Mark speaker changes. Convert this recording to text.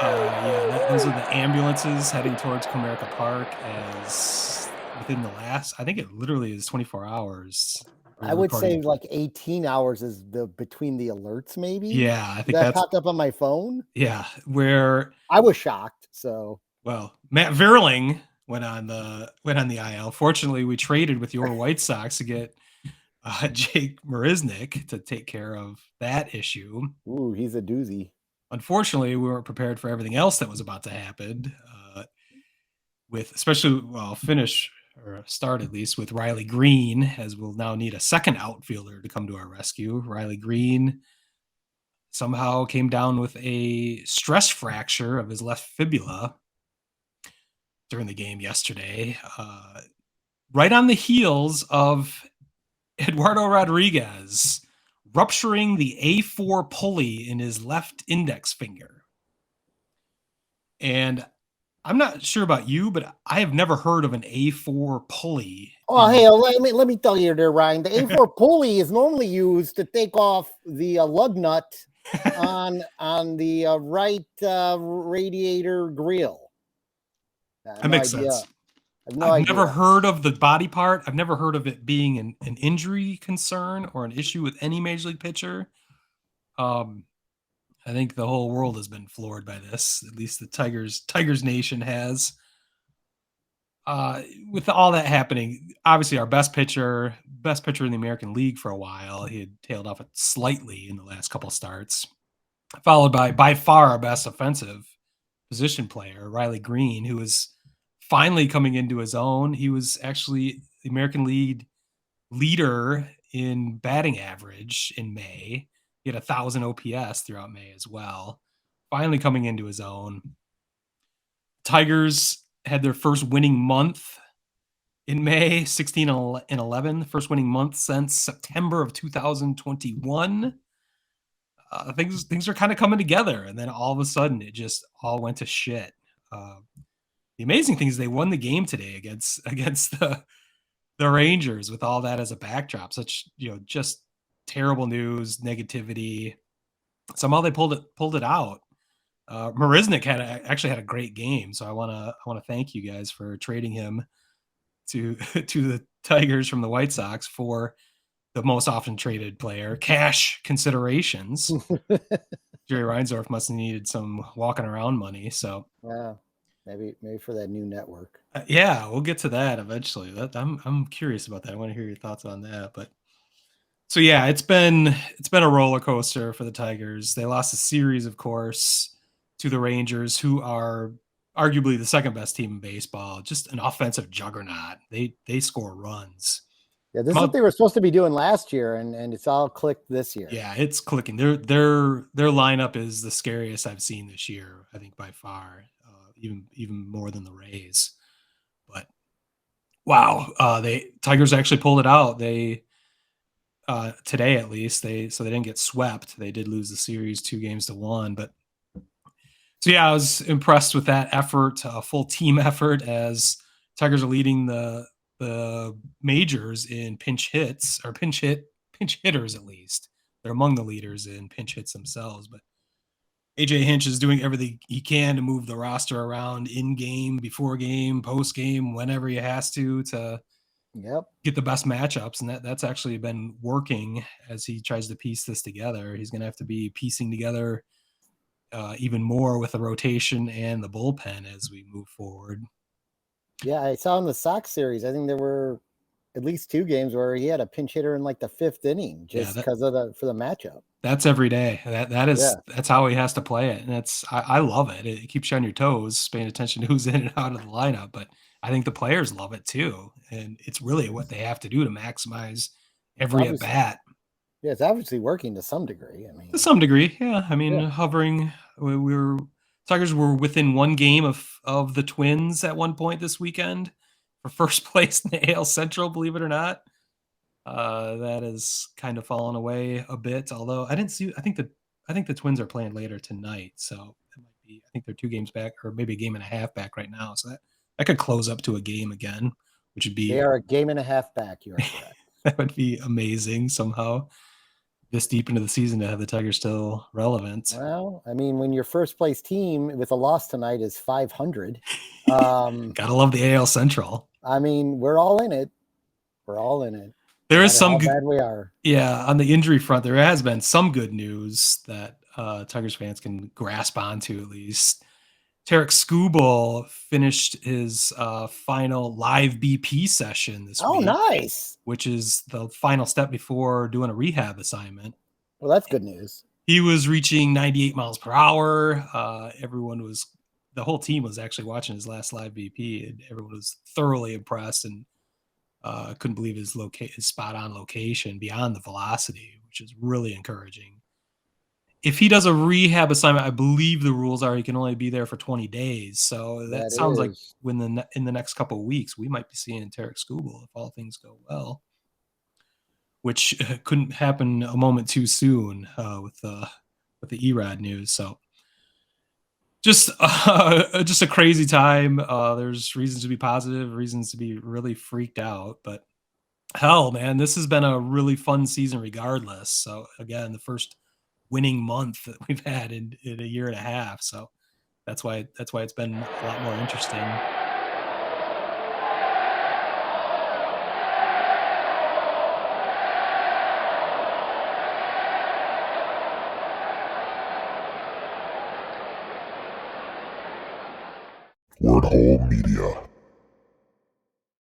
Speaker 1: Yeah, those are the ambulances heading towards Comerica Park. As within the last, I think it literally is 24 hours. We're
Speaker 2: I would say
Speaker 1: recording.
Speaker 2: like 18 hours is the between the alerts, maybe
Speaker 1: Yeah, I think
Speaker 2: that
Speaker 1: that's
Speaker 2: popped up on my phone.
Speaker 1: yeah. Where
Speaker 2: I was shocked. So
Speaker 1: well, Matt Verling went on the IL. Fortunately, we traded with your White Sox to get Jake Marisnick to take care of that issue.
Speaker 2: ooh, he's a doozy.
Speaker 1: Unfortunately, we weren't prepared for everything else that was about to happen. With especially well, finish or start at least with Riley Greene, as we'll now need a second outfielder to come to our rescue. Riley Greene somehow came down with a stress fracture of his left fibula during the game yesterday, right on the heels of Eduardo Rodriguez rupturing the A4 pulley in his left index finger. And I'm not sure about you, but I have never heard of an A4 pulley.
Speaker 2: Oh, hey, let me tell you there, Ryan. The A4 pulley is normally used to take off the lug nut on the right radiator grill. I have
Speaker 1: That
Speaker 2: no
Speaker 1: makes
Speaker 2: idea.
Speaker 1: sense.
Speaker 2: I have no
Speaker 1: I've never
Speaker 2: idea.
Speaker 1: heard of the body part. I've never heard of it being an injury concern or an issue with any major league pitcher. Um, I think the whole world has been floored by this. At least the Tigers Nation has. Uh, with all that happening, obviously our best pitcher in the American League for a while, he had tailed off it slightly in the last couple starts, followed by far our best offensive position player, Riley Greene, who is finally coming into his own. He was actually the American League leader in batting average in May. He had 1,000 OPS throughout May as well. Finally coming into his own. Tigers had their first winning month in May, 16 and 11, first winning month since September of 2021. Things are kind of coming together, and then all of a sudden it just all went to shit. The amazing thing is they won the game today against the Rangers with all that as a backdrop. Such just terrible news, negativity. Somehow they pulled it out. Marisnick actually had a great game, so I want to thank you guys for trading him to to the Tigers from the White Sox for the most often traded player, cash considerations. Jerry Reinsdorf must have needed some walking around money. So
Speaker 2: Yeah, maybe for that new network.
Speaker 1: yeah, we'll get to that eventually. I'm curious about that. I want to hear your thoughts on that. But so yeah, it's been a roller coaster for the Tigers. They lost a series, of course, to the Rangers, who are arguably the second best team in baseball. Just an offensive juggernaut. They score runs.
Speaker 2: Yeah, this is what
Speaker 1: Well,
Speaker 2: they were supposed to be doing last year, and it's all clicked this year.
Speaker 1: yeah, it's clicking. Their lineup is the scariest I've seen this year. I think by far, even more than the Rays. But wow, they Tigers actually pulled it out. They today at least they didn't get swept. They did lose the series 2-1, but so yeah, I was impressed with that effort, a full team effort as Tigers are leading the majors in pinch hitters at least. They're among the leaders in pinch hits themselves, but AJ Hinch is doing everything he can to move the roster around in game, before game, post game, whenever he has to
Speaker 2: Yep.
Speaker 1: get the best matchups, and that's actually been working as he tries to piece this together. He's going to have to be piecing together even more with the rotation and the bullpen as we move forward.
Speaker 2: Yeah, I saw in the Sox series. I think there were at least two games where he had a pinch hitter in like the fifth inning
Speaker 1: Yeah,
Speaker 2: just because of the matchup.
Speaker 1: that's every day.
Speaker 2: Yeah,
Speaker 1: That's how he has to play it, and I love it. It keeps you on your toes, paying attention to who's in and out of the lineup. But I think the players love it too, and it's really what they have to do to maximize
Speaker 2: it's
Speaker 1: every at
Speaker 2: obviously
Speaker 1: bat.
Speaker 2: yeah, it's obviously working to some degree. I
Speaker 1: To
Speaker 2: mean,
Speaker 1: some degree, yeah. I mean,
Speaker 2: yeah,
Speaker 1: hovering. We were Tigers were within one game of the Twins at one point this weekend for first place in the AL Central. Believe it or not, that has kind of fallen away a bit. Although I didn't see. I think the Twins are playing later tonight, so it might be. I think they're 2 games back, or maybe a game and a half back right now. So that could close up to a game again, which would
Speaker 2: they
Speaker 1: be
Speaker 2: are a game and a half back. You are correct.
Speaker 1: that would be amazing somehow. this deep into the season to have the Tigers still relevant.
Speaker 2: Well, I mean, when your first place team with a loss tonight is 500, um,
Speaker 1: Gotta love the AL Central.
Speaker 2: I mean, we're all in it. We're all in it, no
Speaker 1: There is
Speaker 2: matter
Speaker 1: some
Speaker 2: how
Speaker 1: good,
Speaker 2: bad we are.
Speaker 1: yeah, on the injury front, there has been some good news that Tigers fans can grasp onto at least. Tarek Skubal finished his final live BP session this
Speaker 2: Oh,
Speaker 1: week,
Speaker 2: nice.
Speaker 1: which is the final step before doing a rehab assignment.
Speaker 2: Well, that's good news.
Speaker 1: He was reaching 98 miles per hour. The whole team was actually watching his last live BP, and everyone was thoroughly impressed and couldn't believe his spot on location beyond the velocity, which is really encouraging. If he does a rehab assignment, I believe the rules are he can only be there for 20 days. So that
Speaker 2: That
Speaker 1: sounds like
Speaker 2: is.
Speaker 1: in the next couple of weeks, we might be seeing Tarek Skubal if all things go well, which couldn't happen a moment too soon with the Erad news. So just a crazy time. There's reasons to be positive, reasons to be really freaked out, but hell, man, this has been a really fun season regardless. So again, the first winning month that we've had in a year and a half. So that's why it's been a lot more interesting.
Speaker 3: Word Hole Media.